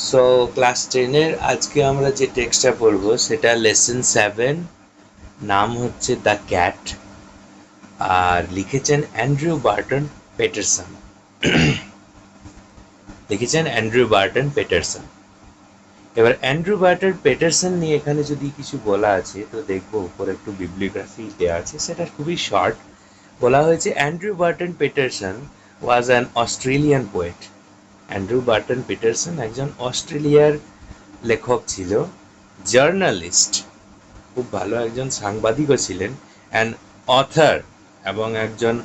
So class 10-এর আজকে আমরা যে টেক্সটটা পড়বো সেটা লেসন 7, নাম হচ্ছে দ্য ক্যাট, আর লিখেছেন অ্যান্ড্রু বার্টন পেটারসন। এবার অ্যান্ড্রু বার্টন পেটারসন নিয়ে এখানে যদি কিছু বলা আছে তো দেখবো, উপরে একটু বিবলিওগ্রাফি দেওয়া আছে, সেটা খুবই শর্ট। বলা হয়েছে Andrew Barton Paterson was an Australian poet. Andrew Barton Paterson একজন অস্ট্রেলিয়ার লেখক ছিল, জার্নালিস্ট, খুব ভালো একজন সাংবাদিকও ছিলেন, অ্যান্ড অথার, এবং একজন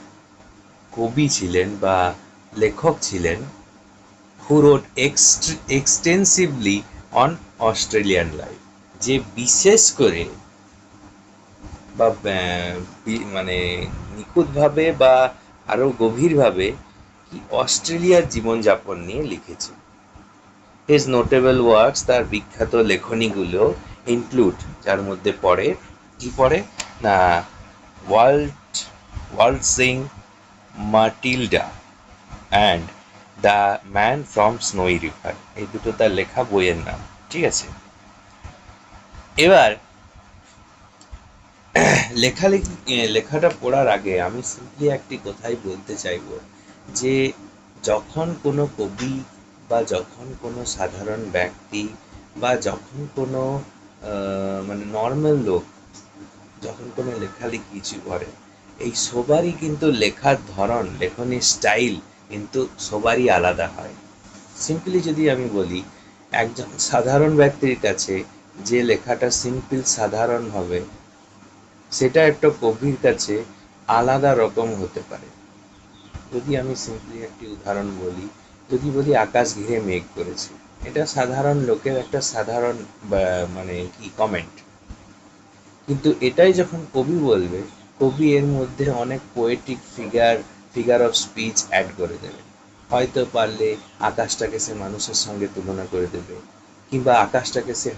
কবি ছিলেন বা লেখক ছিলেন, হু রোট এক্সটেন্সিভলি অন অস্ট্রেলিয়ান লাইফ, যে বিশেষ করে বা মানে নিখুঁতভাবে বা আরও গভীরভাবে কি অস্ট্রেলিয়ার জীবনযাপন নিয়ে লিখেছে। হিজ নোটেবল ওয়ার্কস, তার বিখ্যাত লেখনীগুলো ইনক্লুড, যার মধ্যে পড়ে কি পড়ে না, world waltzing Matilda and the man from Snowy River, এই দুটো তার লেখা বইয়ের নাম। ঠিক আছে, এবার লেখাটা পড়ার আগে আমি সিম্পলি একটি কথাই বলতে চাইব, যে যখন কোনো কবি বা যখন কোনো সাধারণ ব্যক্তি বা যখন কোনো মানে নর্মাল লোক যখন কোনো লেখালেখি কিছু করে, এই সবারই কিন্তু লেখার ধরন, লেখনের স্টাইল কিন্তু সবারই আলাদা হয়। সিম্পলি যদি আমি বলি, একজন সাধারণ ব্যক্তির কাছে যে লেখাটা সিম্পল সাধারণ হবে, সেটা একটা কবির কাছে আলাদা রকম হতে পারে। যদি আমি সিম্পলি একটি উদাহরণ বলি, যদি বলি আকাশ ঘিরে মেঘ করেছে, এটা সাধারণ লোকের একটা সাধারণ মানে কি কমেন্ট, কিন্তু এটাই যখন কবি বলবে, কবি এর মধ্যে অনেক poetic figure of speech add করে দেবে। হয়তো পারলে আকাশটাকে সে মানুষের সঙ্গে তুলনা করে দেবে, কিংবা আকাশটাকে সে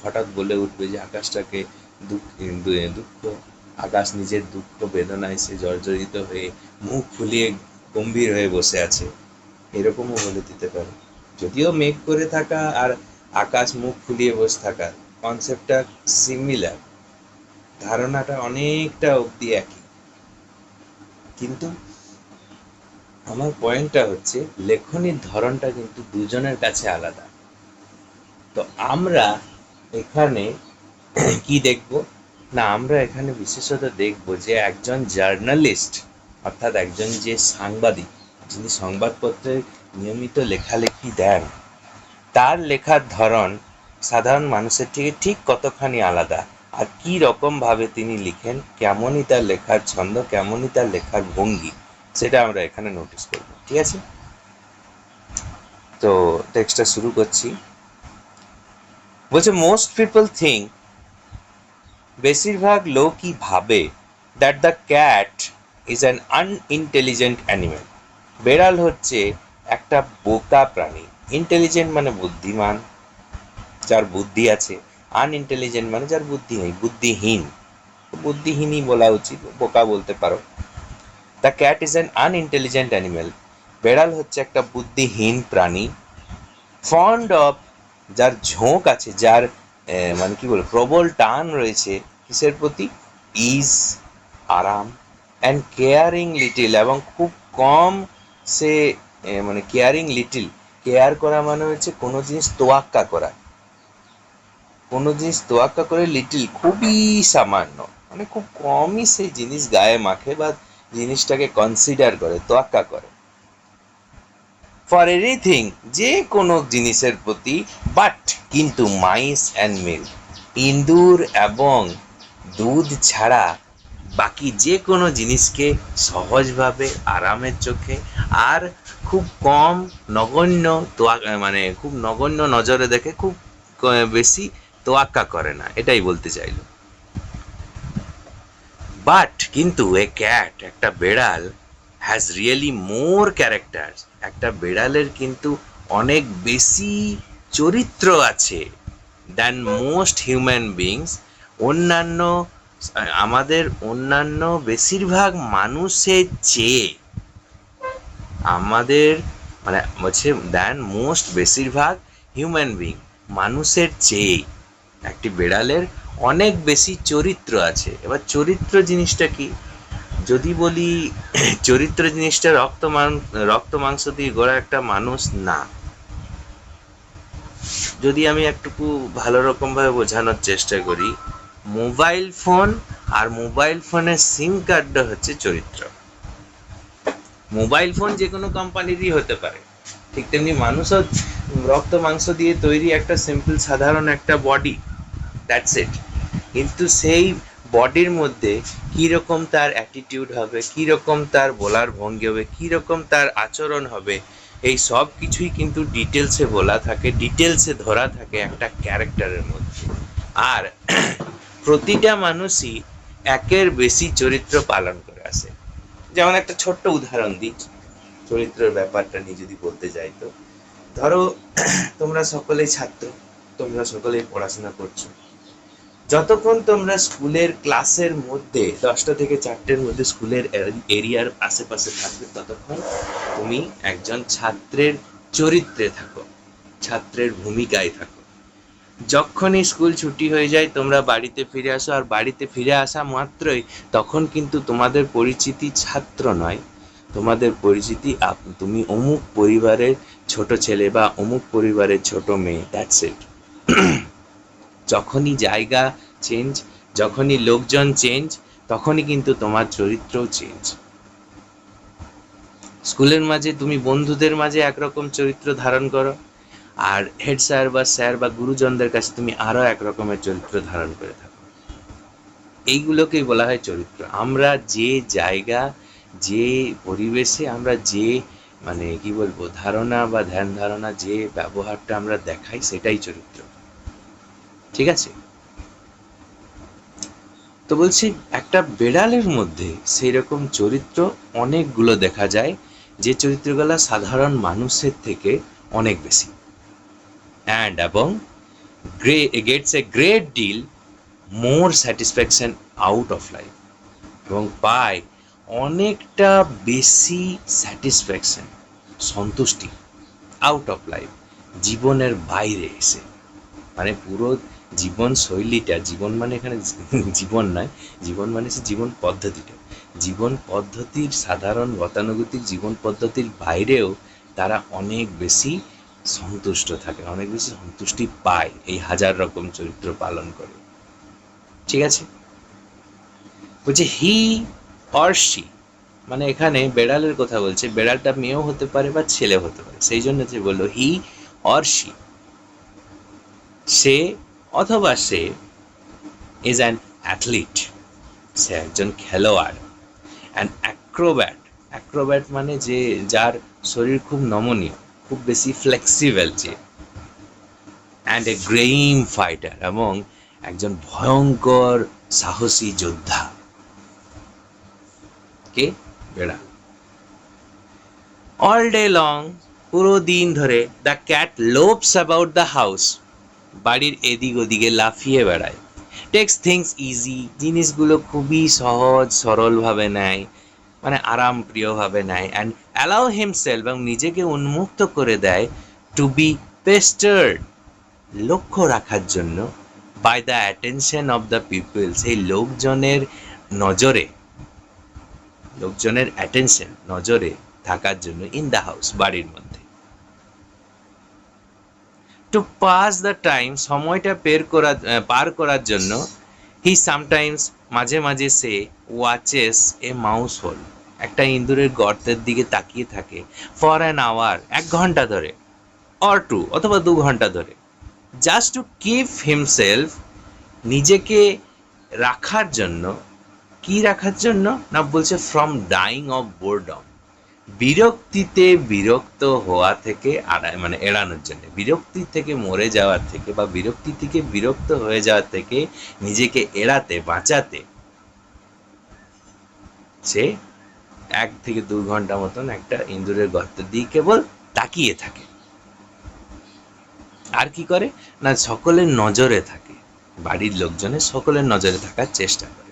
হঠাৎ বলে উঠবে যে আকাশটাকে দুঃখ, আকাশ নিজের দুঃখ বেদনায় সে জর্জরিত হয়ে মুখ ফুলিয়ে গম্ভীর হয়ে বসে আছে, এরকমও বলে দিতে পারে। যদিও মেঘ করে থাকা আর আকাশ মুখ ফুলিয়ে বসে থাকা কনসেপ্টটা সিমিলার, ধারণাটা অনেকটা অবধি একই, কিন্তু আমার পয়েন্টটা হচ্ছে লেখনির ধরনটা কিন্তু দুজনের কাছে আলাদা। তো আমরা এখানে কি দেখব না, আমরা এখানে বিশেষত দেখব যে একজন জার্নালিস্ট, অর্থাৎ একজন যে সাংবাদিক, যিনি সংবাদপত্রে নিয়মিত লেখালেখি দেন, তার লেখার ধরন সাধারণ মানুষের থেকে ঠিক কতখানি আলাদা, আর কী রকমভাবে তিনি লিখেন, কেমনই তার লেখার ছন্দ, কেমনই তার লেখার ভঙ্গি, সেটা আমরা এখানে নোটিস করব। ঠিক আছে, তো টেক্সটটা শুরু করছি। বলছে মোস্ট পিপল থিঙ্ক, বেশিরভাগ লোকই ভাবে, that the cat is an unintelligent animal, বেড়াল হচ্ছে একটা বোকা প্রাণী। ইন্টেলিজেন্ট মানে বুদ্ধিমান, যার বুদ্ধি আছে, আনইন্টেলিজেন্ট মানে যার বুদ্ধি নেই, বুদ্ধিহীন, বুদ্ধিহীনই বলা উচিত, বোকা বলতে পারো। The cat is an unintelligent animal, বেড়াল হচ্ছে একটা বুদ্ধিহীন প্রাণী। ফন্ড অফ, যার ঝোঁক আছে, যার মানে কি বলে প্রবল টান রয়েছে কিসের প্রতি, ইজ, আরাম, অ্যান্ড কেয়ারিং লিটিল, এবং খুব কম সে মানে কেয়ারিং লিটিল, কেয়ার করা মানে হচ্ছে কোনো জিনিস তোয়াক্কা করা, কোনো জিনিস তোয়াক্কা করে, লিটিল খুবই সামান্য, মানে খুব কমই সেই জিনিস গায়ে মাখে বা জিনিসটাকে কনসিডার করে, তোয়াক্কা করে। ফর এনিথিং, যে কোনো জিনিসের প্রতি, বাট কিন্তু মাইস অ্যান্ড মিল্ক, ইঁদুর এবং দুধ ছাড়া বাকি যে কোনো জিনিসকে সহজভাবে, আরামের চোখে, আর খুব কম নগণ্য মানে খুব নগণ্য নজরে দেখে, খুব বেশি তোয়াক্কা করে না, এটাই বলতে চাইল। বাট কিন্তু এ ক্যাট, একটা বেড়াল, হ্যাজ রিয়েলি মোর ক্যারেক্টার, একটা বেড়ালের কিন্তু অনেক বেশি চরিত্র আছে, দ্যান মোস্ট হিউম্যান বিংস, অন্যান্য আমাদের অন্যান্য বেশিরভাগ মানুষের চেয়ে, আমাদের মানে হচ্ছে দ্যান মোস্ট বেশিরভাগ হিউম্যান বিং, মানুষের চেয়ে একটি বেড়ালের অনেক বেশি চরিত্র আছে। এবার চরিত্র জিনিসটা কি? যদি বলি চরিত্র জিনিসটা রক্ত মাংস দিয়ে গড়া একটা মানুষ না। যদি আমি একটুকু ভালো রকমভাবে বোঝানোর চেষ্টা করি, মোবাইল ফোন আর মোবাইল ফোনের সিম কার্ডটা হচ্ছে চরিত্র। মোবাইল ফোন যে কোনো কোম্পানিরই হতে পারে, ঠিক তেমনি মানুষও রক্ত মাংস দিয়ে তৈরি একটা সিম্পল সাধারণ একটা বডি, দ্যাটস ইট। কিন্তু সেই বডির মধ্যে কীরকম তার অ্যাটিটিউড হবে, কীরকম তার বলার ভঙ্গি হবে, কীরকম তার আচরণ হবে, এই সব কিছুই কিন্তু ডিটেলসে বলা থাকে, ডিটেলসে ধরা থাকে একটা ক্যারেক্টারের মধ্যে। আর প্রতিটা মানুষই একের বেশি চরিত্র পালন করে আসে। যেমন একটা ছোট্ট উদাহরণ দিই চরিত্রের ব্যাপারটা নিয়ে যদি বলতে যাই, তো ধরো তোমরা সকলেই ছাত্র, তোমরা সকলেই পড়াশোনা করছো। যতক্ষণ তোমরা স্কুলের ক্লাসের মধ্যে 10টা থেকে 4টের মধ্যে স্কুলের এরিয়ার আশেপাশে থাকবে, ততক্ষণ তুমি একজন ছাত্রের চরিত্রে থাকো, ছাত্রের ভূমিকায় থাকো। যখনই স্কুল ছুটি হয়ে যায় তোমরা বাড়িতে ফিরে আসো, আর বাড়িতে ফিরে আসা মাত্রই তখন কিন্তু তোমাদের পরিচিতি ছাত্র নয়, তোমাদের পরিচিতি তুমি অমুক পরিবারের ছোট ছেলে বা অমুক পরিবারের ছোট মেয়ে, দ্যাটস ইট। যখনই জায়গা চেঞ্জ, যখনই লোকজন চেঞ্জ, তখনই কিন্তু তোমার চরিত্রও চেঞ্জ। স্কুলের মাঝে তুমি বন্ধুদের মাঝে একরকম চরিত্র ধারণ করো, আর হেড স্যার বা স্যার বা গুরুজনদের কাছে তুমি আরও এক রকমের চরিত্র ধারণ করে থাকো। এইগুলোকেই বলা হয় চরিত্র। আমরা যে জায়গা, যে পরিবেশে, আমরা যে কি বলবো ধারণা বা ধ্যান ধারণা, যে ব্যবহারটা আমরা দেখাই, সেটাই চরিত্র। ঠিক আছে? তো বলছি, একটা বেড়ালের মধ্যে সেই রকম চরিত্র অনেকগুলো দেখা যায়, যে চরিত্রগুলো সাধারণ মানুষের থেকে অনেক বেশি, এবং gets a great deal more satisfaction out of life, এবং পায় অনেকটা বেশি স্যাটিসফ্যাকশন, সন্তুষ্টি, আউট অফ লাইফ, জীবনের বাইরে এসে। পুরো জীবন শৈলীটা, জীবন এখানে জীবন নয়, জীবন সে জীবন পদ্ধতিটা, জীবন পদ্ধতির সাধারণ গতানুগতিক জীবন পদ্ধতির বাইরেও তারা অনেক বেশি সন্তুষ্ট থাকে, অনেক বেশি সন্তুষ্টি পায় এই হাজার রকম চরিত্র পালন করে। ঠিক আছে? বলছে হি অর শি, এখানে বেড়ালের কথা বলছে, বেড়ালটা মেয়েও হতে পারে বা ছেলে হতে পারে, সেই জন্য যে বললো হি অর শি, সে অথবা সে ইজ অ্যান অ্যাথলিট, সে একজন খেলোয়াড়, অ্যান অ্যাক্রোব্যাট, অ্যাক্রোব্যাট যে যার শরীর খুব নমনীয়, খুব বেশি ফ্লেক্সিবল, যে অ্যান্ড এ গ্রেইম ফাইটার, এবং একজন ভয়ঙ্কর সাহসী যোদ্ধা। কে? বেড়াল। অল ডে লং, পুরো দিন ধরে, the cat loops about the house, বাড়ির এদিক ওদিকে লাফিয়ে বেড়ায়। টেক্স থিংস ইজি, জিনিসগুলো খুবই সহজ সরলভাবে নেয়, আরাম প্রিয়ভাবে নেয়। অ্যান্ড অ্যালাউ হিমসেলফ, এবং নিজেকে উন্মুক্ত করে দেয়, টু বি পেস্টার্ড, লক্ষ্য রাখার জন্য, by the attention of the people, সেই লোকজনের নজরে, লোকজনের অ্যাটেনশন, নজরে থাকার জন্য, ইন দ্য হাউস, বাড়ির মধ্যে। টু পাস দ্য টাইম, সময়টা পার করার জন্য, হি সামটাইমস, মাঝে মাঝে সে, ওয়াচেস এ মাউস হোল, একটা ইঁদুরের গর্তের দিকে তাকিয়ে থাকে, ফর অ্যান আওয়ার, 1 ঘন্টা ধরে, অর 2 অথবা 2 ঘন্টা ধরে, জাস্ট টু কিপ হিমসেলফ, নিজেকে রাখার জন্য। কি রাখার জন্য না? বলছে ফ্রম ডাইং অফ বোরডম, বিরক্তিতে বিরক্ত হওয়া থেকে এড়ানোর জন্য, বিরক্তি থেকে মরে যাওয়ার থেকে বা বিরক্তি থেকে বিরক্ত হয়ে যাওয়ার থেকে নিজেকে এড়াতে, বাঁচাতে, সে 1 থেকে 2 ঘন্টা মতন একটা ইঁদুরের গর্তের দিকে কেবল তাকিয়ে থাকে। আর কি করে না? সকলের নজরে থাকে, বাড়ির লোকজনের সকলের নজরে থাকার চেষ্টা করে।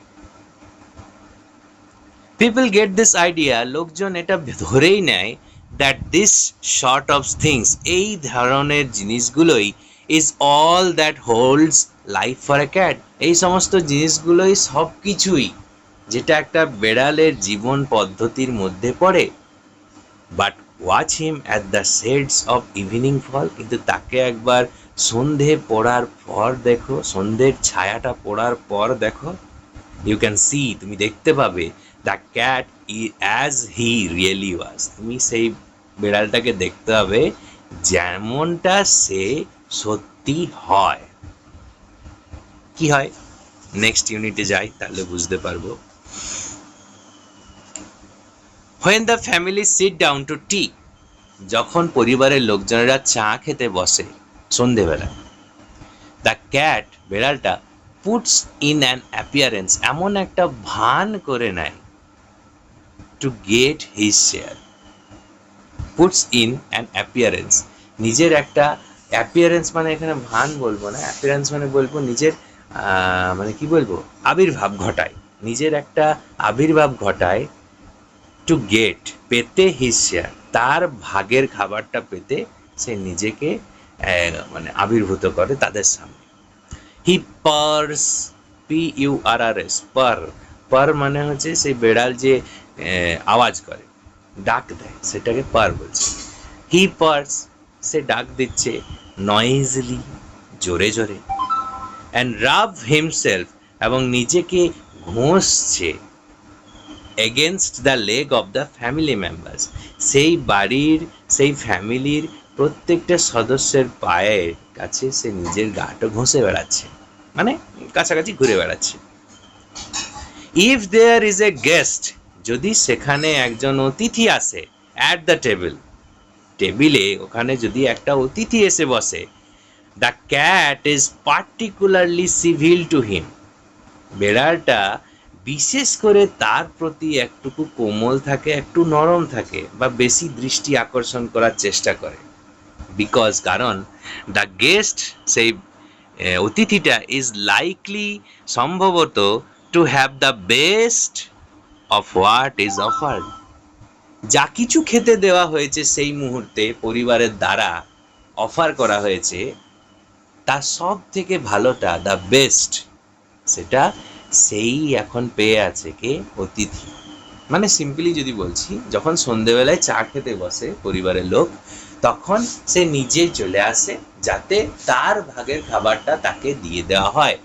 পিপল গেট দিস আইডিয়া, লোকজন এটা ধরেই নেয়, that this short of things, এই ধরনের জিনিসগুলোই is all that holds life for a cat, এই সমস্ত জিনিসগুলোই সব কিছুই যেটা একটা বেড়ালের জীবন পদ্ধতির মধ্যে পড়ে। But watch him at the shades of evening fall, কিন্তু তাকে একবার সন্ধে পড়ার পর দেখো, সন্ধ্যের ছায়াটা পড়ার পর দেখো, ইউ ক্যান সি, তুমি দেখতে পাবে the cat as he really was, তুমি সেই বেড়ালটাকে দেখতে হবে যেমনটা সে সত্যি হয়। কি হয়, নেক্সট ইউনিটে যাই তাহলে বুঝতে পারবো। When the family sit down to tea, যখন পরিবারের লোকজনেরা চা খেতে বসে সন্ধেবেলায়, দ্য ক্যাট, বেড়ালটা, পুটস ইন অ্যান অ্যাপিয়ারেন্স, এমন একটা ভান করে নেয়, to get his share. Puts in an appearance, নিজের একটা অ্যাপিয়ারেন্স, মানে এখানে ভান বলবো না, অ্যাপিয়ারেন্স মানে বলবো নিজের মানে কি বলবো, আবির্ভাব ঘটায়, নিজের একটা আবির্ভাব ঘটায়, টু গেট, পেতে, হিজ শেয়ার, তার ভাগের খাবারটা পেতে সে নিজেকে মানে আবির্ভূত করে তাদের সামনে। হি পার্স, PURRS, পার, পার মানে হচ্ছে সেই বেড়াল যে আওয়াজ করে, ডাক দেয়, সেটাকে পার বলছে। হি পার্স, সে ডাক দিচ্ছে, নয়েজলি, জোরে জোরে, অ্যান্ড রাব হিমসেলফ, এবং নিজেকে ঘষছে, against the leg of the family members, সেই বাড়ির, সেই ফ্যামিলির প্রত্যেকটা সদস্যের পায়ের কাছে সে নিজের গাটা ঘষে বেড়াচ্ছে, মানে কাছাকাছি ঘুরে বেড়াচ্ছে। If there is a guest, যদি সেখানে একজন অতিথি আসে, অ্যাট দ্য টেবিল, টেবিলে ওখানে যদি একটা অতিথি এসে বসে, the cat is particularly civil to him, বেড়ালটা বিশেষ করে তার প্রতি একটুকু কোমল থাকে, একটু নরম থাকে, বা বেশি দৃষ্টি আকর্ষণ করার চেষ্টা করে। বিকজ, কারণ দ্য গেস্ট, সেই অতিথিটা, ইজ লাইকলি, সম্ভবত, to have the best of what is offered, যা কিছু খেতে দেওয়া হয়েছে সেই মুহূর্তে পরিবারের দ্বারা অফার করা হয়েছে, তার সব থেকে ভালোটা, দ্য বেস্ট, সেটা সেই এখন পেয়ে আছে, কে, অতিথি। মানে সিম্পলি যদি বলছি, যখন সন্ধেবেলায় চা খেতে বসে পরিবারের লোক, তখন সে নিজেই চলে আসে যাতে তার ভাগের খাবারটা তাকে দিয়ে দেওয়া হয়।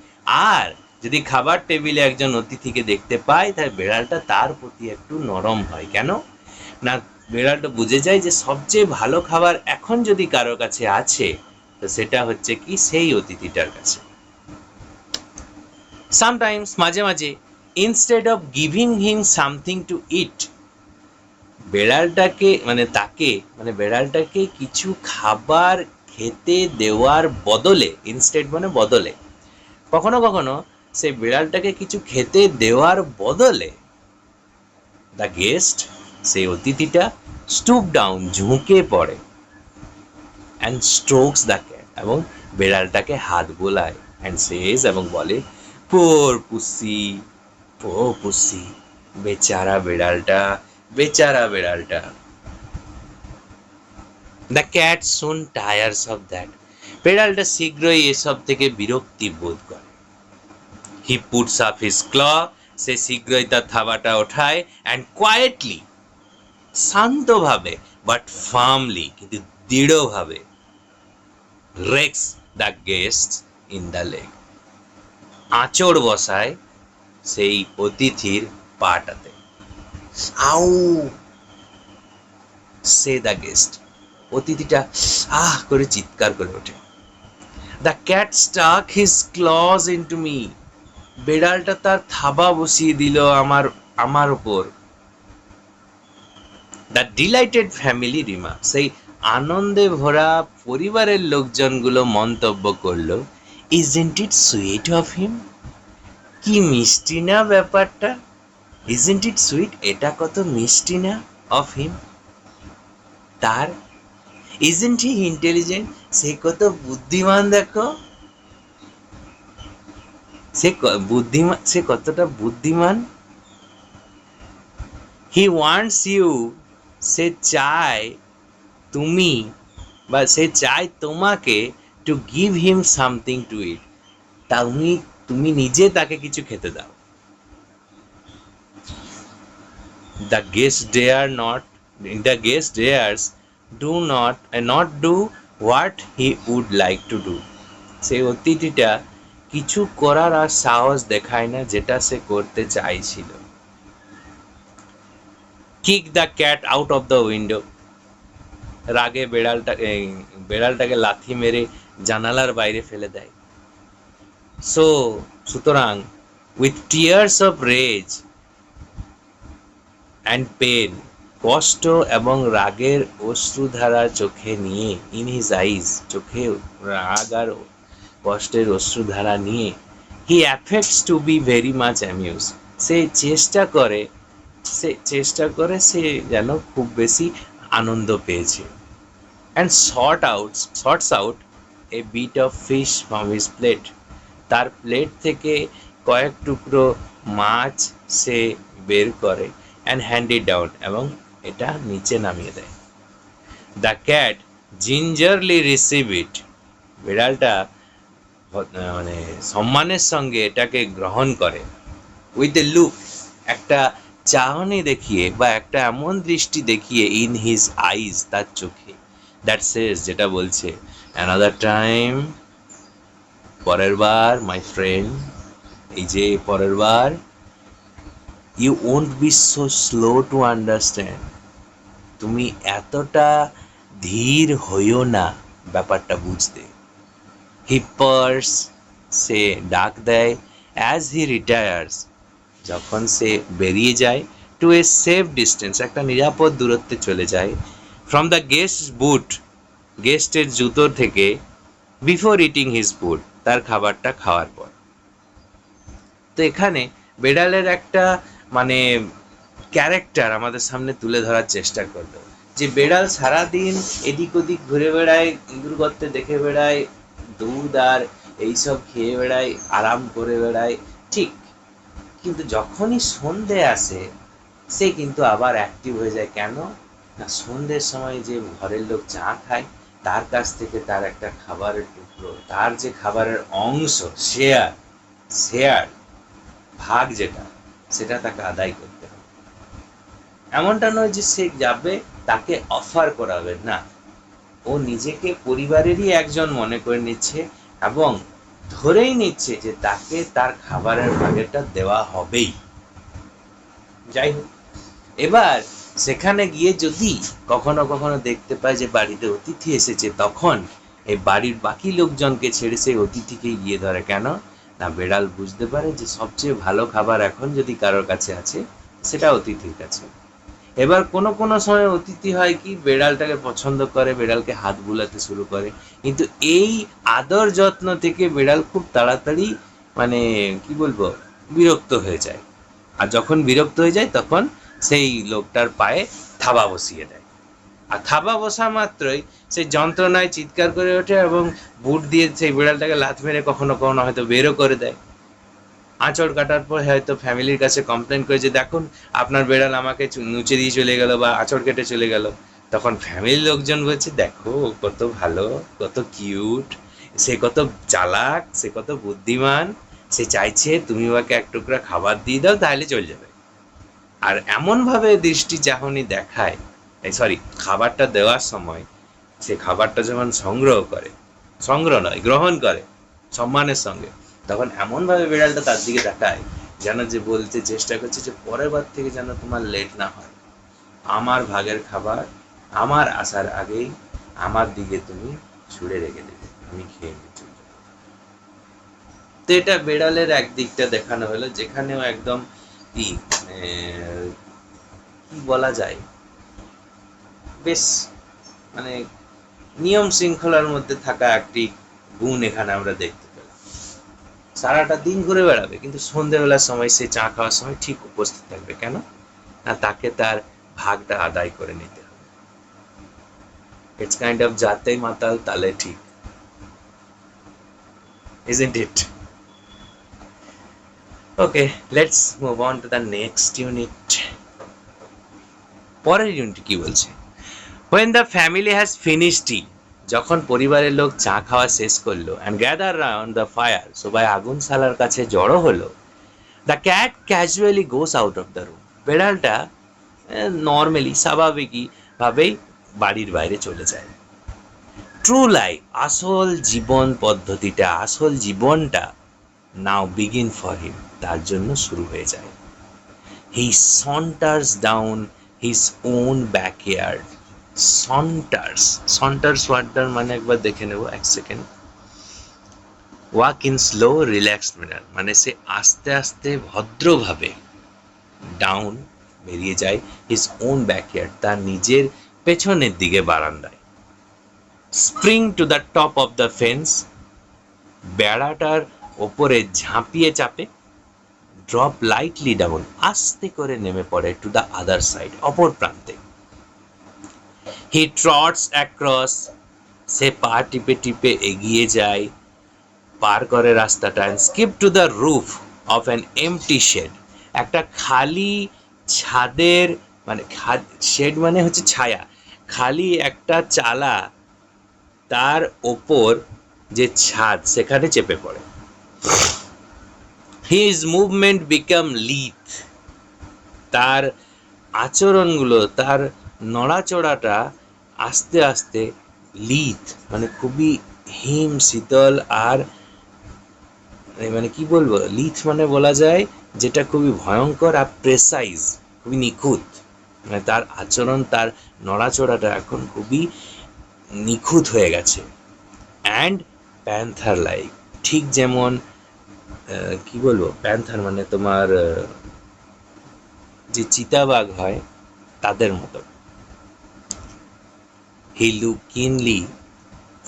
আর যদি খাবার টেবিলে একজন অতিথিকে দেখতে পায়, তাহলে বেড়ালটা তার প্রতি একটু নরম হয়। কেন না, বেড়ালটা বুঝে যায় যে সবচেয়ে ভালো খাবার এখন যদি কারো কাছে আছে, তো সেটা হচ্ছে কি, সেই অতিথিটার কাছে। সামটাইমস, মাঝে মাঝে, instead of giving him something to eat, বেড়ালটাকে মানে তাকে মানে বেড়ালটাকে কিছু খাবার খেতে দেওয়ার বদলে, ইনস্টেড মানে বদলে, কখনো কখনো সেই বিড়ালটাকে কিছু খেতে দেওয়ার বদলে, দ্য গেস্ট, সেই অতিথিটা, স্টুপ ডাউন, ঝুঁকে পড়ে, অ্যান্ড স্ট্রোকস দ্য ক্যাট, এবং বেড়ালটাকে হাত বোলায়, অ্যান্ড সেজ, এবং বলে, পোর পুসি, পো পুসি, বেচারা বেড়ালটা, বেচারা বেড়ালটা। The cat soon tires of that, বেড়ালটা শীঘ্রই এসব থেকে বিরক্তি বোধ করে। He puts up his claw, সে শীঘ্রই তার থাবাটা ওঠায়, অ্যান্ড কোয়েটলি, শান্তভাবে, বাট ফার্মলি, কিন্তু দৃঢ়ভাবে, rakes the guest in the leg, আঁচড় বসায় সেই অতিথির পাটাতে। আউ, সে দ্য গেস্ট, অতিথিটা আহ করে চিৎকার করে ওঠে। The cat stuck his claws into me, বেড়ালটা তার থাবা বসিয়ে দিল আমার আমার উপর। দ্য ডিলাইটেড ফ্যামিলি রিমার্ক, সেই আনন্দে ভরা পরিবারের লোকজনগুলো মন্তব্য করলো, isn't it sweet of him, কি মিষ্টি না ব্যাপারটা, ইজন্ট ইট সুইট, এটা কত মিষ্টি না, অফ হিম, তার, ইজন্ট হি ইন্টেলিজেন্ট, সে কত বুদ্ধিমান, দেখো সে বুদ্ধিমান, সে কতটা বুদ্ধিমান। হি ওয়ান্টস ইউ সে চায় তুমি বা সে চায় তোমাকে to give him something to eat, তুমি তুমি নিজে তাকে কিছু খেতে দাও। The guest dare not, the guest dares do not do what he would like to do. সেই অতিথিটা কিছু করার আর সাহস দেখায় না যেটা সে করতে চাইছিল। Kick the cat out of the window, রাগে বেড়ালটাকে লাথি মেরে জানালার বাইরে ফেলে দেয়। সো সুতরাং with tears of rage and pain, কষ্ট এবং রাগের অশ্রুধারা চোখে নিয়ে, ইন হিজ আইজ, চোখে রাগ আর কষ্টের অশ্রুধারা নিয়ে, he affects to be very much amuse, সে যেন খুব বেশি আনন্দ পেয়েছে। And shorts out a bit of fish from his plate, তার প্লেট থেকে কয়েক টুকরো মাছ সে বের করে, অ্যান্ড হ্যান্ড ইট ডাউন, এবং এটা নিচে নামিয়ে দেয়। দ্য ক্যাট জিঞ্জারলি রিসিভ ইট, বিড়ালটা মানে সম্মানের সঙ্গে এটাকে গ্রহণ করে। উইথ এ লুক, একটা চাহনি দেখিয়ে বা একটা এমন দৃষ্টি দেখিয়ে, ইন হিজ আইজ, তার চোখে, দ্যাট সেজ, যেটা বলছে, অ্যানাদার টাইম, পরের বার, মাই ফ্রেন্ড, এই যে পরের বার, you won't be so slow to understand, তুমি এতটা ধীর হইও না ব্যাপারটা বুঝতে। হি পার্স, সে ডাক দেয়, অ্যাজ হি রিটায়ার্স, যখন সে বেরিয়ে যায়, টু এ সেফ ডিস্টেন্স, একটা নিরাপদ দূরত্বে চলে যায়, ফ্রম দ্য গেস্ট বুট, গেস্টের জুতোর থেকে, বিফোর ইটিং হিজ ফুড, তার খাবারটা খাওয়ার পর। তো এখানে বেড়ালের একটা মানে ক্যারেক্টার আমাদের সামনে তুলে ধরার চেষ্টা করলো, যে বেড়াল সারাদিন এদিক ওদিক ঘুরে বেড়ায়, ইঁদুর গর্তে দেখে বেড়ায়, দুধ আর এইসব খেয়ে বেড়ায়, আরাম করে বেড়ায়, ঠিক, কিন্তু যখনই সন্ধে আসে সে কিন্তু আবার অ্যাক্টিভ হয়ে যায়। কেন না, সন্ধ্যের সময় যে ঘরের লোক চা খায়, তার কাছ থেকে তার একটা খাবারের টুকরো, তার যে খাবারের অংশ, শেয়ার শেয়ার ভাগ যেটা, সেটা তাকে আদায় করতে হবে। এমনটা নয় যে সে যাবে তাকে অফার করাবে, না, ও নিজেকে পরিবারেরই একজন মনে করে নিচ্ছে এবং ধরেই নিচ্ছে যে তাকে তার খাবারের ভাগেরটা দেওয়া হবেই। যাই হোক, এবার সেখানে গিয়ে যদি কখনো কখনো দেখতে পায় যে বাড়িতে অতিথি এসেছে, তখন এই বাড়ির বাকি লোকজনকে ছেড়ে সেই অতিথিকে গিয়ে ধরে। কেন না, বেড়াল বুঝতে পারে যে সবচেয়ে ভালো খাবার এখন যদি কারোর কাছে আছে, সেটা অতিথির কাছে। এবার কোনো কোনো সময় অতিথি হয় কি, বেড়ালটাকে পছন্দ করে, বেড়ালকে হাত বুলাতে শুরু করে, কিন্তু এই আদর যত্ন থেকে বেড়াল খুব তাড়াতাড়ি মানে কি বলবো, বিরক্ত হয়ে যায়। আর যখন বিরক্ত হয়ে যায় তখন সেই লোকটার পায়ে থাবা বসিয়ে দেয়, আর থাবা বসা মাত্রই সেই যন্ত্রণায় চিৎকার করে ওঠে এবং বুট দিয়ে সেই বিড়ালটাকে লাথ মেরে কখনো কখনো হয়তো বেরও করে দেয়। আঁচড় কাটার পর হয়তো ফ্যামিলির কাছে কমপ্লেন করে যে দেখুন আপনার বেড়াল আমাকে নুচে দিয়ে চলে গেল বা আঁচড় কেটে চলে গেল। তখন ফ্যামিলির লোকজন বলছে দেখো কত ভালো, কত কিউট, সে কত চালাক, সে কত বুদ্ধিমান, সে চাইছে তুমি ওকে এক টুকরা খাবার দিয়ে দাও তাহলে চলে যাবে। আর এমনভাবে দৃষ্টি চাহনি দেখায়, সরি, খাবারটা দেওয়ার সময় সে খাবারটা যখন সংগ্রহ নয়, গ্রহণ করে সম্মানের সঙ্গে, তখন এমনভাবে বিড়ালটা তার দিকে তাকায় যেন যে বলতে চেষ্টা করছে যে পরের বার থেকে যেন তোমার লেট না হয়, আমার ভাগের খাবার আমার আসার আগেই আমার দিকে তুমি ছুঁড়ে রেখে দেবে, আমি খেয়ে নিচ্ছি। তো এটা বেড়ালের একদিকটা দেখানো হলো, যেখানেও একদম কি কি বলা যায়, বেশ মানে নিয়ম শৃঙ্খলার মধ্যে থাকা একটি গুণ এখানে আমরা দেখতে পেলাম। সারাটা দিন ঘুরে বেড়াবে কিন্তু সন্ধ্যেবেলার সময় সে চা খাওয়ার সময় ঠিক উপস্থিত থাকবে। কেন না, তাকে তার ভাগটা আদায় করে নিতে হবে। ইটস কাইন্ড অফ জাতে মাতাল তালে ঠিক, isn't it? Okay, let's move on to the next unit. পরের ইউনিট কি বলছে? When the family has finished tea, যখন পরিবারের লোক চা খাওয়া শেষ করলো and gather round the fire, সবাই আগুন শালার কাছে জড়ো হলো, the cat casually goes out of the room. বেড়ালটা নর্মালি স্বাভাবিকই ভাবেই বাড়ির বাইরে চলে যায়। ট্রু লাইফ, আসল জীবন পদ্ধতিটা, আসল জীবনটা নাও বিগিন ফর হিম, তার জন্য শুরু হয়ে যায়। হি সন্টার্স ডাউন হিজ ওন ব্যাকইয়ার্ড। সন্টার্স, সন্টার্স ওয়ার্ডটার মানে একবার দেখে নেব, এক second. Walk in slow relaxed manner, মানে সে আস্তে আস্তে ভদ্রভাবে ডাউন বেরিয়ে যায় হিজ ওন ব্যাকইয়ার্ড, তার নিজের পেছনের দিকে বারান্দায়। Spring to the top of the fence, বেড়াটার ওপরে ঝাঁপিয়ে চাপে। ড্রপ লাইটলি ডাউন, আস্তে করে নেমে পড়ে টু দ্য আদার সাইড, অপর প্রান্তে। হি ট্রটস অ্যাক্রস, সে পা টিপে টিপে এগিয়ে যায়, পার করে রাস্তাটা। And skip to the roof of an empty shed, একটা খালি ছাদের, মানে শেড মানে হচ্ছে ছায়া, খালি একটা চালা, তার ওপর যে ছাদ সেখানে চেপে পড়ে। হিজ মুভমেন্ট বিকাম লিথ, তার আচরণগুলো, তার নড়াচড়াটা আস্তে আস্তে লিথ, মানে খুবই হিম শীতল, আর মানে কি বলবো, লিথ মানে বলা যায় যেটা খুবই ভয়ঙ্কর, আর প্রেসাইজ, খুবই নিখুঁত, মানে তার আচরণ, তার নড়াচড়াটা এখন খুবই নিখুঁত হয়ে গেছে। অ্যান্ড প্যান্থার লাইক, ঠিক যেমন কি বলবো, প্যান্থার মানে তোমার যে চিতাবাঘ হয় তাদের মতো। হি লুক কিনলি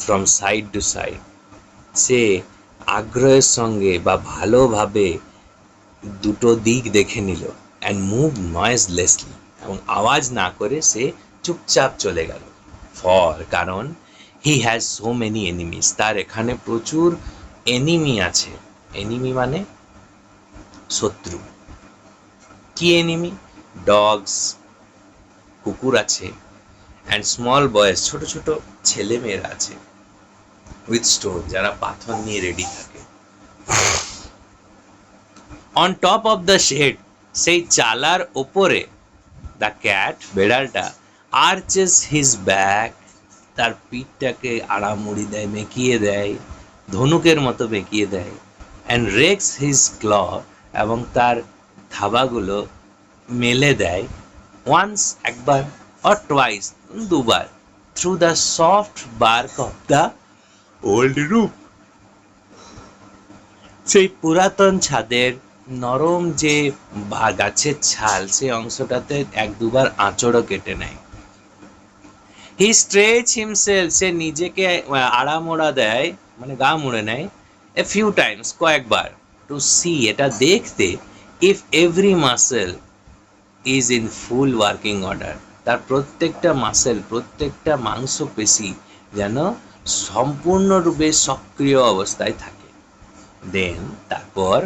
ফ্রম সাইড টু সাইড, সে আগ্রহের সঙ্গে বা ভালোভাবে দুটো দিক দেখে নিল। অ্যান্ড মুভ নয়েজলেসলি, এবং আওয়াজ না করে সে চুপচাপ চলে গেল। ফর, কারণ he has so many enemies, তার এখানে প্রচুর এনিমি আছে। এনিমি মানে শত্রু। কি এনিমি? ডগস, কুকুর আছে, অ্যান্ড স্মল বয়েজ, ছোট ছোট ছেলে মেয়েরা আছে, উইথ স্টোন, যারা পাথর নিয়ে রেডি থাকে। On top of the shed, সেই চালার ওপরে, দ্য ক্যাট, বেড়ালটা, আর্চেস হিজ ব্যাক, তার পিঠটাকে আড়ামুড়ি দেয়, মেকিয়ে দেয়, ধনুকের মতো মেকিয়ে দেয়। অ্যান্ড রেক্স হিজ ক্ল, এবং তার থাবাগুলো মেলে দেয়। ওয়ান্স, একবার, অর টুয়াইস, দুবার, through the soft bark of the old roof, সেই পুরাতন ছাদের নরম যে গাছের ছাল, সেই অংশটাতে এক দুবার আঁচড়ও কেটে নেয়। হি স্ট্রেচ হিমসেলফ, সে নিজেকে আড়ামোড়া দেয়, মানে গা মুড়ে নেয়। এ ফিউ টাইমস, কয়েকবার। টু সি, এটা দেখতে, if every muscle is in full working order, তার প্রত্যেকটা মাসেল, প্রত্যেকটা মাংসপেশি যেন সম্পূর্ণরূপে সক্রিয় অবস্থায় থাকে। দেন, তারপর,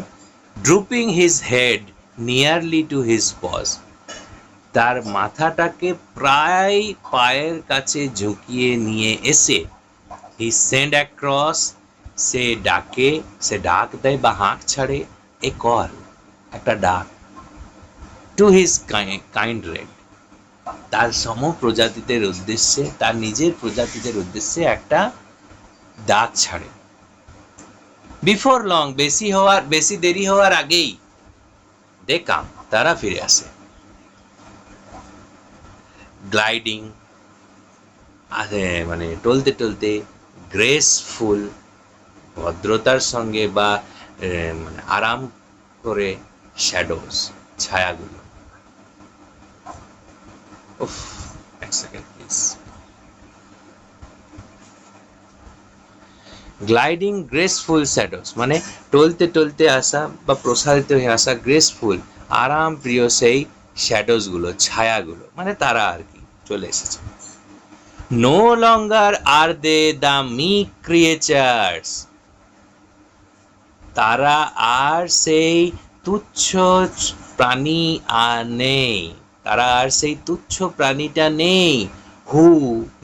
drooping his head nearly to his paws, তার মাথাটাকে প্রায় পায়ের কাছে ঝুঁকিয়ে নিয়ে এসে, হি সেন্ড অ্যাক্রস, সে ডাকে, সে ডাক দেয় বা হাঁক ছাড়ে, এ কল, একটা ডাক, টু হিজ কাইন্ড রেড, তার সম প্রজাতিদের উদ্দেশ্যে, তার নিজের প্রজাতিদের উদ্দেশ্যে একটা ডাক ছাড়ে। বিফোর লং, বেশি দেরি হওয়ার আগেই, দে কাম, তারা ফিরে আসে। গ্লাইডিং, মানে টলতে টলতে, গ্রেসফুল, ভদ্রতার সঙ্গে বা মানে আরাম করে, শ্যাডোজ, ছায়াগুলো। উফ, এক second please. Gliding graceful shadows, মানে টলতে টলতে আসা বা প্রসারিত হয়ে আসা, গ্রেসফুল, আরাম প্রিয় সেই শ্যাডোজগুলো, ছায়াগুলো, মানে তারা আর কি চলে এসেছে। No longer are they the meek creatures, তারা আর সেই তুচ্ছ প্রাণী আর নেই। তারা আর সেই তুচ্ছ প্রাণীটা নেই। হু,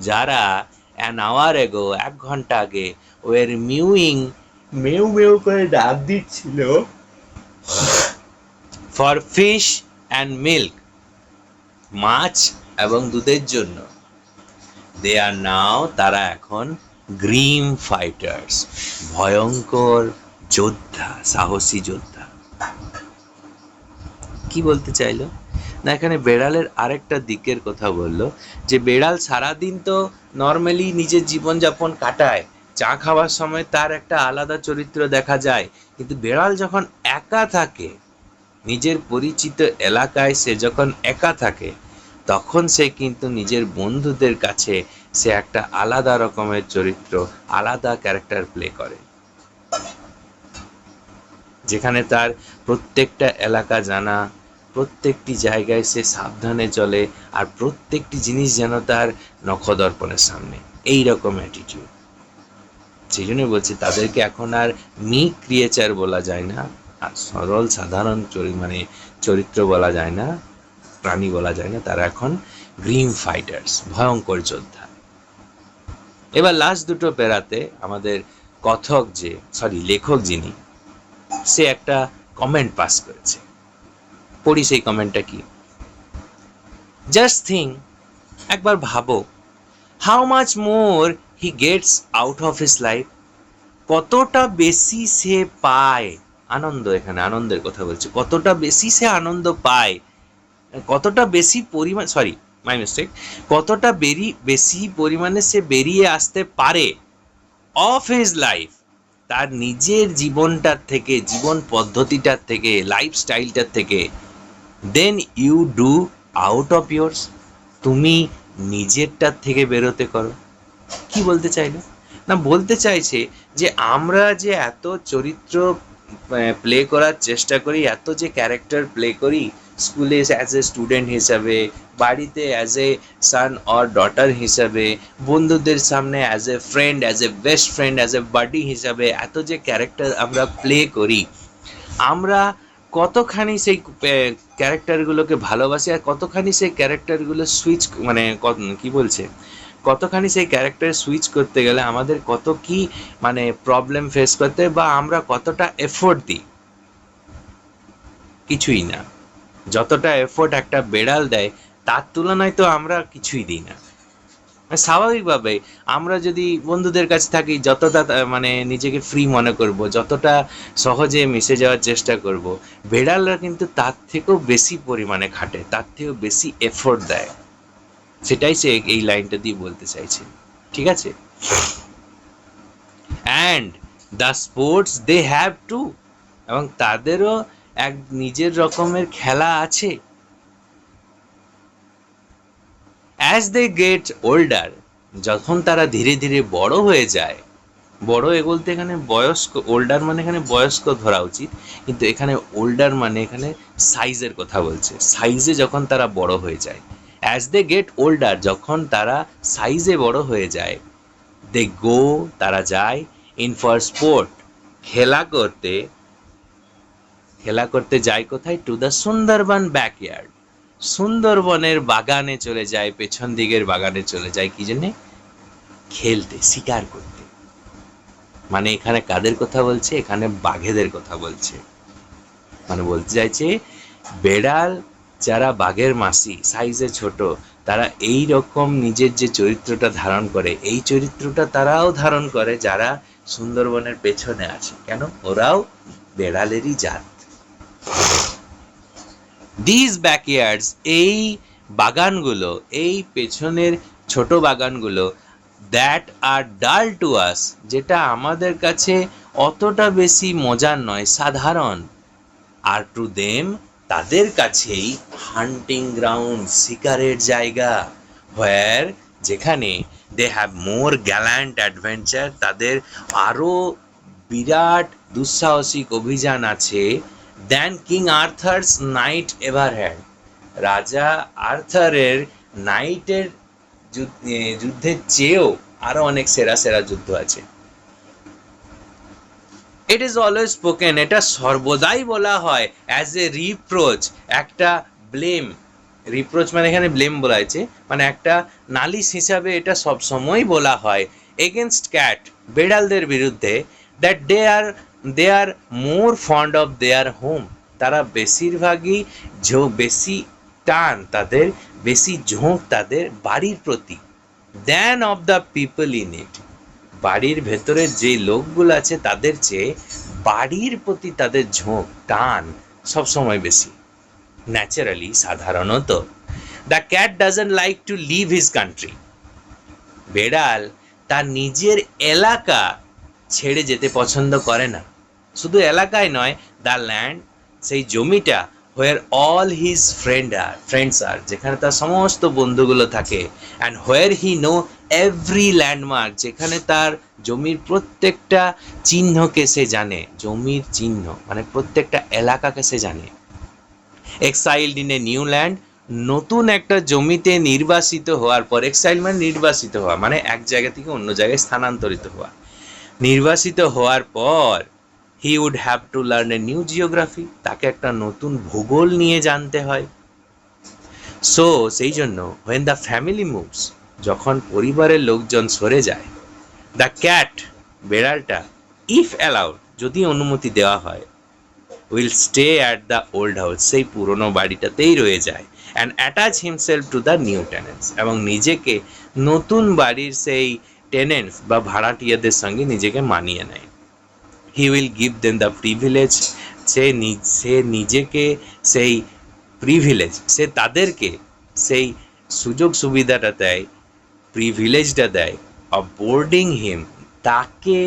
যারা অ্যান আওয়ার এগো, 1 ঘন্টা আগে, ওয়ের মিউইং, মেউ মেউ করে ডাক দিচ্ছিল ফর ফিশ অ্যান্ড মিল্ক, মাছ এবং দুধের জন্য, দে আর নাও, তারা এখন গ্রিম ফাইটার্স, ভয়ঙ্কর যোদ্ধা, সাহসী যোদ্ধা। কি বলতে চাইলো না, এখানে বেড়ালের আরেকটা দিকের কথা বললো, যে বেড়াল সারাদিন তো নর্মালি নিজের জীবনযাপন কাটায়, চা খাওয়ার সময় তার একটা আলাদা চরিত্র দেখা যায়, কিন্তু বেড়াল যখন একা থাকে, নিজের পরিচিত এলাকায় সে যখন একা থাকে, তখন সে কিন্তু নিজের বন্ধুদের কাছে সে একটা আলাদা রকমের চরিত্র, আলাদা ক্যারেক্টার প্লে করে, যেখানে তার প্রত্যেকটা এলাকা জানা, প্রত্যেকটি জায়গায় সে সাবধানে চলে, আর প্রত্যেকটি জিনিস যেন তার নখদর্পণের সামনে, এই রকম অ্যাটিটিউড। সেই জন্য বলছি তাদেরকে এখন আর মিক ক্রিয়েচার বলা যায় না, আর সরল সাধারণ মানে চরিত্র বলা যায় না, প্রাণী বলা যায় না, তারা এখন গ্রিম ফাইটার্স, ভয়ঙ্কর যোদ্ধা। এবার লাস্ট দুটো পেরাতে আমাদের কথক লেখক যিনি, সে একটা কমেন্ট পাস করেছে, পড়ি সেই কমেন্টটা কি। জাস্ট থিঙ্ক, একবার ভাবো, how much more he gets out of his life, কতটা বেশি সে পায় আনন্দ, এখানে আনন্দের কথা বলছে, কতটা বেশি সে আনন্দ পায়, কতটা বেশি পরিমাণ, সরি মাই মিস্টেক, কতটা বেশি পরিমাণে সে বেরিয়ে আসতে পারে অফ হিজ লাইফ, তার নিজের জীবনটার থেকে, জীবন পদ্ধতিটার থেকে, লাইফস্টাইলটার থেকে, than you do out of yours, তুমি নিজেরটার থেকে বেরোতে করো। কি বলতে চাইলো না, বলতে চাইছে যে আমরা যে এত চরিত্র প্লে করার চেষ্টা করি, এত যে ক্যারেক্টার প্লে করি, স্কুলে অ্যাজ এ স্টুডেন্ট হিসাবে, বাড়িতে as a son or daughter হিসাবে, বন্ধুদের সামনে as a friend, as a best friend, as a buddy হিসাবে, এত যে ক্যারেক্টার আমরা প্লে করি, আমরা কতখানি সেই ক্যারেক্টারগুলোকে ভালোবাসি, আর কতখানি সেই ক্যারেক্টারগুলো সুইচ মানে কি বলছে, কতখানি সেই ক্যারেক্টার সুইচ করতে গেলে আমাদের কত কি মানে প্রবলেম ফেস করতে, বা আমরা কতটা এফোর্ট দিই, কিছুই না। যতটা এফোর্ট একটা বেড়াল দেয়, তার তুলনায় তো আমরা কিছুই দিই না। স্বাভাবিকভাবে আমরা যদি বন্ধুদের কাছে থাকি, যতটা মানে নিজেকে ফ্রি মনে করব, যতটা সহজে মিশে যাওয়ার চেষ্টা করব, বেড়ালরা কিন্তু তার থেকেও বেশি পরিমাণে খাটে, তার থেকেও বেশি এফোর্ট দেয়। সেটাই সে এই লাইনটা দিয়ে বলতে চাইছে, ঠিক আছে। And the sports they have too, এবং তাদেরও এক নিজের রকমের খেলা আছে। অ্যাজ দে গেট ওল্ডার, যখন তারা ধীরে ধীরে বড় হয়ে যায়, বড় বলতে এখানে বয়স্ক, ওল্ডার মানে এখানে বয়স্ক ধরা উচিত, কিন্তু এখানে ওল্ডার মানে এখানে সাইজের কথা বলছে, সাইজে যখন তারা বড় হয়ে যায়, অ্যাজ দে গেট ওল্ডার, যখন তারা সাইজে বড় হয়ে যায়, দে গো, তারা যায়, ইন ফর স্পোর্ট, খেলা করতে, খেলা করতে যায় কোথায়, টু দ্য সুন্দরবন ব্যাকইয়ার্ড, সুন্দরবনের বাগানে চলে যায়, পেছন দিকের বাগানে চলে যায়, কি জন্যে, খেলতে, শিকার করতে। মানে এখানে কাদের কথা বলছে, এখানে বাঘেদের কথা বলছে, মানে বলতে চাইছে বেড়াল যারা বাঘের মাসি, সাইজে ছোট, তারা এই রকম নিজের যে চরিত্রটা ধারণ করে, এই চরিত্রটা তারাও ধারণ করে যারা সুন্দরবনের পেছনে আছে, কেন, ওরাও বেড়ালেরই জাত। দিস ব্যাকইয়ার্ডস, এই বাগানগুলো, এই পেছনের ছোট বাগানগুলো, দ্যাট আর ডাল টু আস, যেটা আমাদের কাছে অতটা বেশি মজার নয়, সাধারণ, আর টু দেম, তাদের কাছেই হান্টিং গ্রাউন্ড, শিকারের জায়গা, হোয়ার, যেখানে they have more gallant adventure, তাদের আরও বিরাট দুঃসাহসিক অভিযান আছে, than King Arthur's knight ever had, রাজা আর্থারের নাইটের যুদ্ধের চেয়েও আরো অনেক সেরা সেরা যুদ্ধ আছে। ইট ইজ অলওয়েজ স্পোকেন, এটা সর্বদাই বলা হয় অ্যাজ এ রিপ্রোচ, একটা ব্লেম, রিপ্রোচ মানে এখানে ব্লেম বলা হয়েছে, মানে একটা নালিশ হিসাবে এটা সব সময় বলা হয় এগেনস্ট ক্যাট, বেড়ালদের বিরুদ্ধে, that they are more fond of their home, তারা বেশিরভাগই বেশি টান তাদের, বেশি ঝোঁক তাদের বাড়ির প্রতি, than of the people in it, বাড়ির ভেতরে যে লোকগুলো আছে তাদের চেয়ে বাড়ির প্রতি তাদের ঝোঁক টান সবসময় বেশি। ন্যাচারালি, সাধারণত, the cat doesn't like to leave his country, বেড়াল তার নিজের এলাকা ছেড়ে যেতে পছন্দ করে না। শুধু এলাকায় নয়, দ্য ল্যান্ড, সেই জমিটা, where all his friends are, যেখানে তার সমস্ত বন্ধুগুলো থাকে, and where he know every landmark, যেখানে তার জমির প্রত্যেকটা চিহ্নকে সে জানে, জমির চিহ্ন মানে প্রত্যেকটা এলাকাকে সে জানে। এক্সাইলড ইন এ নিউ ল্যান্ড, নতুন একটা জমিতে নির্বাসিত হওয়ার পর, এক্সাইল মানে নির্বাসিত হওয়া, মানে এক জায়গা থেকে অন্য জায়গায় স্থানান্তরিত হওয়া, নির্বাসিত হওয়ার পর he would have to learn a new geography, তাকে একটা নতুন ভূগোল নিয়ে জানতে হয়। সো সেই জন্য হোয়েন দ্য ফ্যামিলি মুভস, যখন পরিবারের লোকজন সরে যায়, দ্য ক্যাট, বেড়ালটা, ইফ অ্যালাউড, যদি অনুমতি দেওয়া হয়, will stay at the old house, সেই পুরনো বাড়িটাতেই রয়ে যায়, and attach himself to the new tenets, এবং নিজেকে নতুন বাড়ির সেই টেনেন্টস বা ভাড়াটিয়াদের সঙ্গে নিজেকে মানিয়ে নেয়। He will give them the privilege, সে নিজেকে সেই প্রিভিলেজ, সে তাদেরকে সেই সুযোগ সুবিধাটা দেয়, প্রিভিলেজটা দেয়, অফ বোর্ডিং হিম, তাকে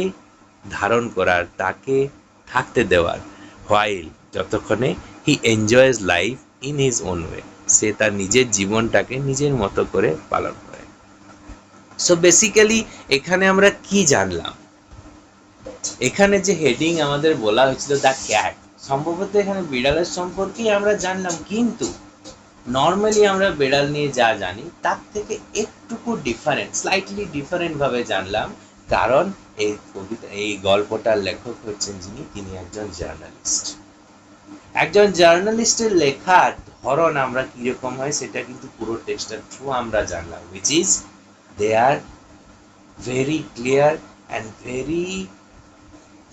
ধারণ করার, তাকে থাকতে দেওয়ার, হোয়াইল, যতক্ষণে he enjoys life in his own way, সে তার নিজের জীবনটাকে নিজের মতো করে পালন করে। সো বেসিক্যালি এখানে আমরা কি জানলাম, এখানে যে হেডিং আমাদের বলা হয়েছিল দ্য ক্যাট, সম্ভবত এখানে বিড়ালের সম্পর্কেই আমরা জানলাম, কিন্তু নর্মালি আমরা বিড়াল নিয়ে যা জানি তার থেকে একটুকু ডিফারেন্ট, স্লাইটলি ডিফারেন্ট ভাবে জানলাম, কারণ এই কবিতা, এই গল্পটার লেখক হচ্ছেন যিনি, তিনি একজন জার্নালিস্ট। একজন জার্নালিস্টের লেখার ধরন আমরা কিরকম হয় সেটা কিন্তু পুরো টেক্সটের থ্রু আমরা জানলাম, which is they are very clear and very,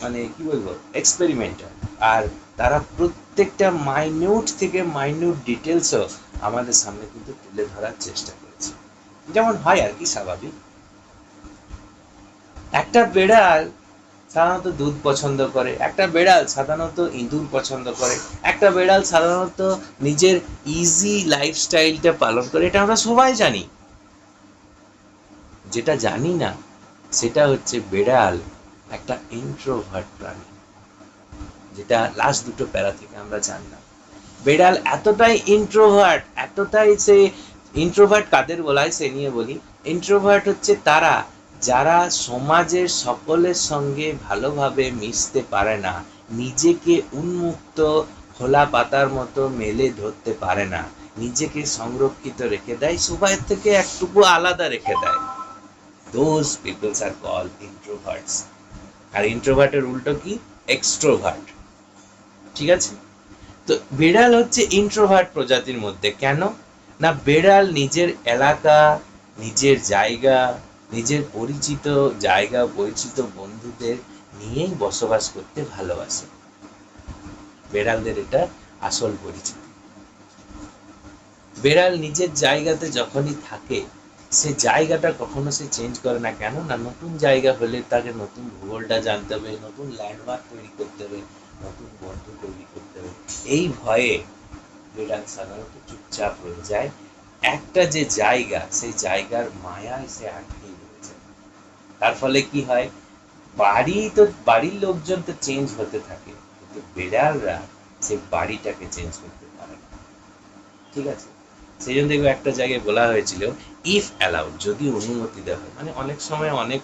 মানে কি বলবো, এক্সপেরিমেন্টাল, আর তারা প্রত্যেকটা মাইনিউট থেকে মাইনিউট ডিটেলসও আমাদের সামনে কিন্তু তুলে ধরার চেষ্টা করেছে, যেমন হয় আর কি স্বাভাবিক। একটা বেড়াল সাধারণত দুধ পছন্দ করে, একটা বেড়াল সাধারণত ইঁদুর পছন্দ করে, একটা বেড়াল সাধারণত নিজের ইজি লাইফস্টাইলটা পালন করে, এটা আমরা সবাই জানি। যেটা জানি না সেটা হচ্ছে বেড়াল একটা ইন্ট্রোভার্ট প্রাণী, যেটা লাস্ট দুটো প্যারা থেকে আমরা জানলাম। বেড়াল এতটাই ইন্ট্রোভার্ট, এতটাই সে ইন্ট্রোভার্ট কাদের বলা হয় সে নিয়ে বলি। ইন্ট্রোভার্ট হচ্ছে তারা যারা সমাজের সকলের সঙ্গে ভালোভাবে মিশতে পারে না, নিজেকে উন্মুক্ত খোলা পাতার মতো মেলে ধরতে পারে না, নিজেকে সংরক্ষিত রেখে দেয়, সবাই থেকে একটুকু আলাদা রেখে দেয়, those peoples are call introverts. আর ইন্ট্রোভার্টের উল্টো কি? এক্সট্রোভার্ট। ঠিক আছে, তো বেড়াল হচ্ছে ইন্ট্রোভার্ট প্রজাতির মধ্যে। কেন না, বেড়াল নিজের এলাকা, নিজের জায়গা, নিজের পরিচিত জায়গা, পরিচিত বন্ধুদের নিয়েই বসবাস করতে ভালোবাসে। বেড়ালদের এটা আসল পরিচিতি। বেড়াল নিজের জায়গাতে যখনই থাকে, সে জায়গাটা কখনো সে চেঞ্জ করে না। কেন না, নতুন জায়গা হলে তাকে নতুন ভূগোলটা জানতে হবে, নতুন ল্যান্ডমার্ক তৈরি করতে হবে, নতুন বন্ধু তৈরি করতে হবে। এই ভয়ে বেড়াল সাধারণত চুপচাপ হয়ে যায়, একটা যে জায়গা, সেই জায়গার মায়ায় সে আটকেই রয়েছে। তার ফলে কি হয়, বাড়ির লোকজন তো চেঞ্জ হতে থাকে, কিন্তু বেড়ালরা সেই বাড়িটাকে চেঞ্জ করতে পারে না। ঠিক আছে, সেই জন্য দেখবো একটা জায়গায় বলা হয়েছিল ইফ অ্যালাউড, যদি অনুমতি দেওয়া হয়, মানে অনেক সময় অনেক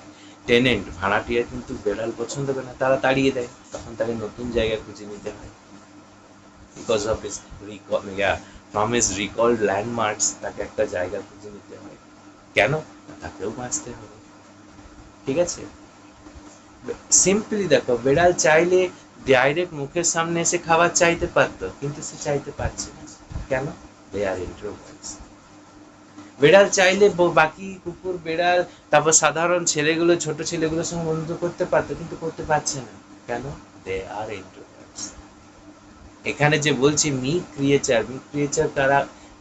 টেনেন্ট, ভাড়াটিয়া কিন্তু বেড়াল পছন্দ করে না, তারা তাড়িয়ে দেয়, তখন তাকে নতুন জায়গা খুঁজে নিতে হয়। Because of his from his recalled landmarks, তাকে একটা জায়গা খুঁজে নিতে হয়। কেন? তাকেও বাঁচতে হবে। ঠিক আছে, সিম্পলি দেখো, বেড়াল চাইলে ডাইরেক্ট মুখের সামনে এসে খাবার চাইতে পারতো, কিন্তু সে চাইতে পারছে না। কেন? They are introverts. বিড়াল চাইলে বাকি কুকুর বিড়াল তারপর সাধারণ ছেলেগুলো ছোট ছেলেগুলোর সঙ্গে বন্ধুত্ব করতে পারতো, কিন্তু করতে পারছে না। কেন? দে আর ইন্ট্রোভার্টস। এখানে যে বলছি মিক ক্রিয়েচার তারা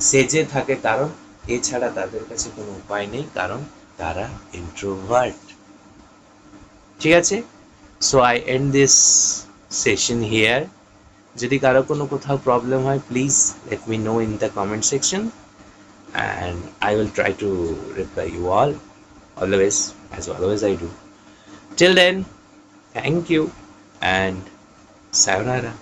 সেজে থাকে, কারণ এছাড়া তাদের কাছে কোনো উপায় নেই, কারণ তারা ইন্ট্রোভার্ট। ঠিক আছে? So I end this session here. যদি কারো কোনো কোথাও প্রবলেম হয়, please let me know in the comment section, and I will try to reply you all always, as always I do. Till then, thank you and sayonara.